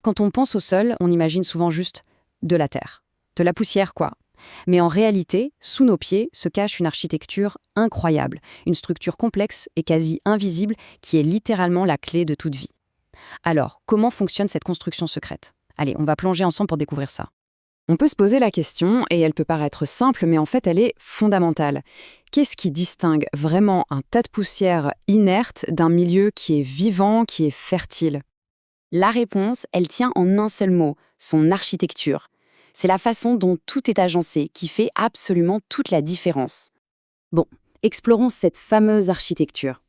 Quand on pense au sol, on imagine souvent juste de la terre, de la poussière quoi. Mais en réalité, sous nos pieds se cache une architecture incroyable, une structure complexe et quasi invisible qui est littéralement la clé de toute vie. Alors, comment fonctionne cette construction secrète? Allez, on va plonger ensemble pour découvrir ça. On peut se poser la question, et elle peut paraître simple, mais en fait elle est fondamentale. Qu'est-ce qui distingue vraiment un tas de poussière inerte d'un milieu qui est vivant, qui est fertile? La réponse, elle tient en un seul mot, son architecture. C'est la façon dont tout est agencé qui fait absolument toute la différence. Bon, explorons cette fameuse architecture.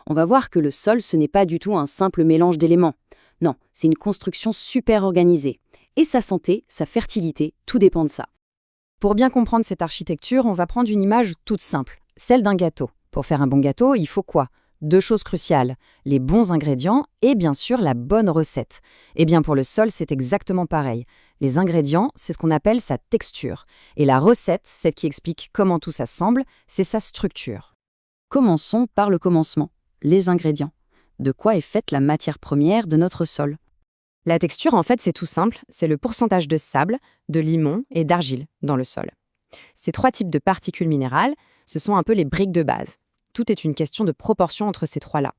On va voir que le sol, ce n'est pas du tout un simple mélange d'éléments. Non, c'est une construction super organisée. Et sa santé, sa fertilité, tout dépend de ça. Pour bien comprendre cette architecture, on va prendre une image toute simple, celle d'un gâteau. Pour faire un bon gâteau, il faut quoi? Deux choses cruciales, les bons ingrédients et bien sûr la bonne recette. Eh bien pour le sol, c'est exactement pareil. Les ingrédients, c'est ce qu'on appelle sa texture. Et la recette, celle qui explique comment tout s'assemble, c'est sa structure. Commençons par le commencement, les ingrédients. De quoi est faite la matière première de notre sol? La texture, en fait, c'est tout simple, c'est le pourcentage de sable, de limon et d'argile dans le sol. Ces trois types de particules minérales, ce sont un peu les briques de base. Tout est une question de proportion entre ces trois-là.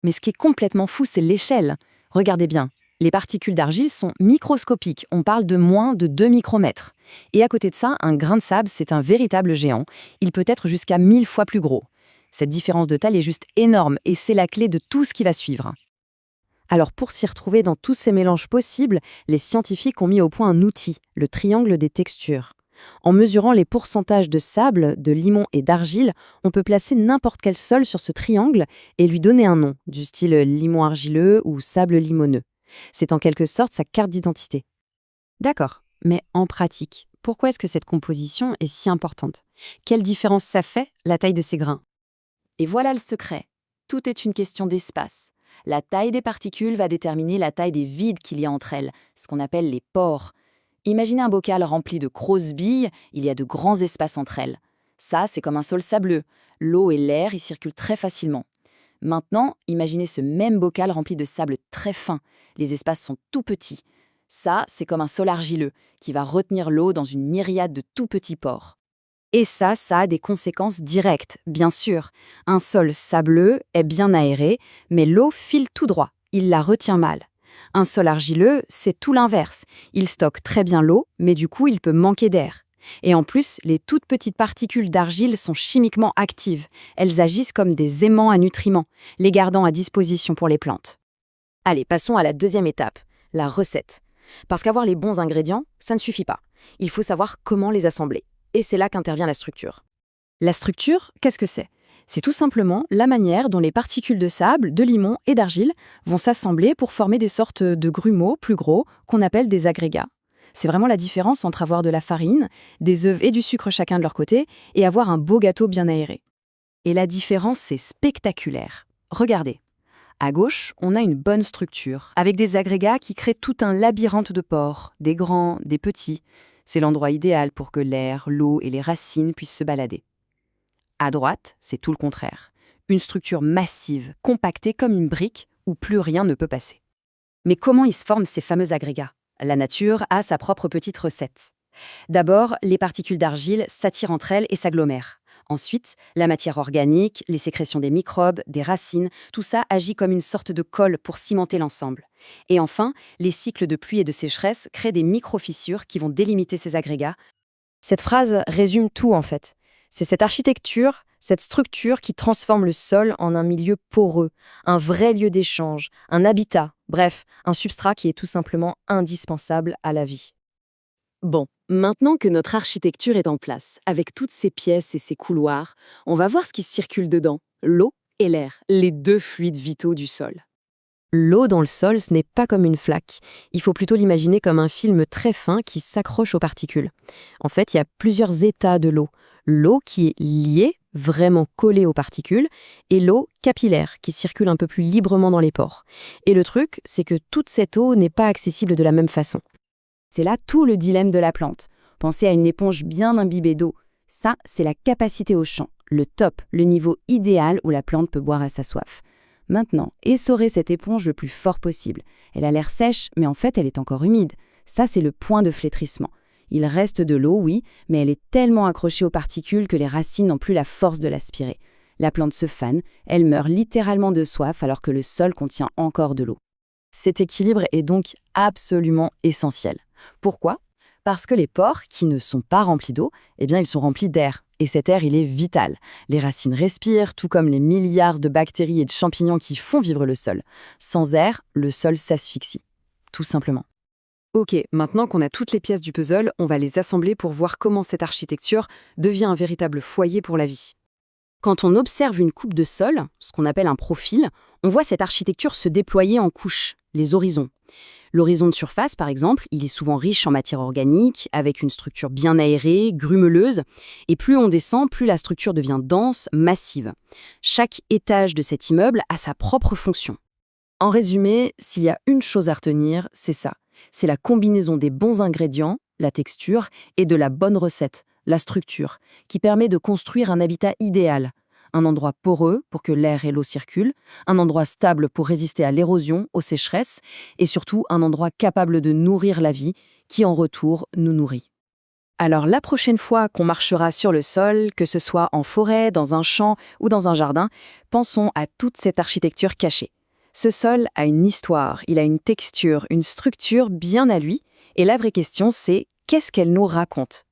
Mais ce qui est complètement fou, c'est l'échelle. Regardez bien, les particules d'argile sont microscopiques, on parle de moins de 2 micromètres. Et à côté de ça, un grain de sable, c'est un véritable géant. Il peut être jusqu'à 1000 fois plus gros. Cette différence de taille est juste énorme et c'est la clé de tout ce qui va suivre. Alors pour s'y retrouver dans tous ces mélanges possibles, les scientifiques ont mis au point un outil, le triangle des textures. En mesurant les pourcentages de sable, de limon et d'argile, on peut placer n'importe quel sol sur ce triangle et lui donner un nom, du style limon argileux ou sable limoneux. C'est en quelque sorte sa carte d'identité. D'accord, mais en pratique, pourquoi est-ce que cette composition est si importante? Quelle différence ça fait, la taille de ces grains? Et voilà le secret. Tout est une question d'espace. La taille des particules va déterminer la taille des vides qu'il y a entre elles, ce qu'on appelle les pores. Imaginez un bocal rempli de grosses billes, il y a de grands espaces entre elles. Ça, c'est comme un sol sableux. L'eau et l'air y circulent très facilement. Maintenant, imaginez ce même bocal rempli de sable très fin. Les espaces sont tout petits. Ça, c'est comme un sol argileux, qui va retenir l'eau dans une myriade de tout petits pores. Et ça a des conséquences directes, bien sûr. Un sol sableux est bien aéré, mais l'eau file tout droit, il la retient mal. Un sol argileux, c'est tout l'inverse. Il stocke très bien l'eau, mais du coup, il peut manquer d'air. Et en plus, les toutes petites particules d'argile sont chimiquement actives. Elles agissent comme des aimants à nutriments, les gardant à disposition pour les plantes. Allez, passons à la deuxième étape, la recette. Parce qu'avoir les bons ingrédients, ça ne suffit pas. Il faut savoir comment les assembler. Et c'est là qu'intervient la structure. La structure, qu'est-ce que c'est? C'est tout simplement la manière dont les particules de sable, de limon et d'argile vont s'assembler pour former des sortes de grumeaux plus gros qu'on appelle des agrégats. C'est vraiment la différence entre avoir de la farine, des œufs et du sucre chacun de leur côté et avoir un beau gâteau bien aéré. Et la différence, c'est spectaculaire. Regardez. À gauche, on a une bonne structure, avec des agrégats qui créent tout un labyrinthe de pores, des grands, des petits. C'est l'endroit idéal pour que l'air, l'eau et les racines puissent se balader. À droite, c'est tout le contraire. Une structure massive, compactée comme une brique, où plus rien ne peut passer. Mais comment ils se forment ces fameux agrégats? La nature a sa propre petite recette. D'abord, les particules d'argile s'attirent entre elles et s'agglomèrent. Ensuite, la matière organique, les sécrétions des microbes, des racines, tout ça agit comme une sorte de colle pour cimenter l'ensemble. Et enfin, les cycles de pluie et de sécheresse créent des micro-fissures qui vont délimiter ces agrégats. Cette phrase résume tout en fait. C'est cette architecture, cette structure qui transforme le sol en un milieu poreux, un vrai lieu d'échange, un habitat, bref, un substrat qui est tout simplement indispensable à la vie. Bon, maintenant que notre architecture est en place, avec toutes ces pièces et ces couloirs, on va voir ce qui circule dedans, l'eau et l'air, les deux fluides vitaux du sol. L'eau dans le sol, ce n'est pas comme une flaque. Il faut plutôt l'imaginer comme un film très fin qui s'accroche aux particules. En fait, il y a plusieurs états de l'eau. L'eau qui est liée, vraiment collée aux particules, et l'eau capillaire qui circule un peu plus librement dans les pores. Et le truc, c'est que toute cette eau n'est pas accessible de la même façon. C'est là tout le dilemme de la plante. Pensez à une éponge bien imbibée d'eau. Ça, c'est la capacité au champ, le top, le niveau idéal où la plante peut boire à sa soif. Maintenant, essorez cette éponge le plus fort possible. Elle a l'air sèche, mais en fait, elle est encore humide. Ça, c'est le point de flétrissement. Il reste de l'eau, oui, mais elle est tellement accrochée aux particules que les racines n'ont plus la force de l'aspirer. La plante se fane, elle meurt littéralement de soif alors que le sol contient encore de l'eau. Cet équilibre est donc absolument essentiel. Pourquoi ? Parce que les pores, qui ne sont pas remplis d'eau, eh bien, ils sont remplis d'air. Et cet air, il est vital. Les racines respirent, tout comme les milliards de bactéries et de champignons qui font vivre le sol. Sans air, le sol s'asphyxie. Tout simplement. Ok, maintenant qu'on a toutes les pièces du puzzle, on va les assembler pour voir comment cette architecture devient un véritable foyer pour la vie. Quand on observe une coupe de sol, ce qu'on appelle un profil, on voit cette architecture se déployer en couches, les horizons. L'horizon de surface, par exemple, il est souvent riche en matière organique, avec une structure bien aérée, grumeleuse, et plus on descend, plus la structure devient dense, massive. Chaque étage de cet immeuble a sa propre fonction. En résumé, s'il y a une chose à retenir, c'est ça. C'est la combinaison des bons ingrédients, la texture, et de la bonne recette, la structure, qui permet de construire un habitat idéal. Un endroit poreux pour que l'air et l'eau circulent, un endroit stable pour résister à l'érosion, aux sécheresses, et surtout un endroit capable de nourrir la vie, qui en retour nous nourrit. Alors la prochaine fois qu'on marchera sur le sol, que ce soit en forêt, dans un champ ou dans un jardin, pensons à toute cette architecture cachée. Ce sol a une histoire, il a une texture, une structure bien à lui, et la vraie question c'est qu'est-ce qu'elle nous raconte ?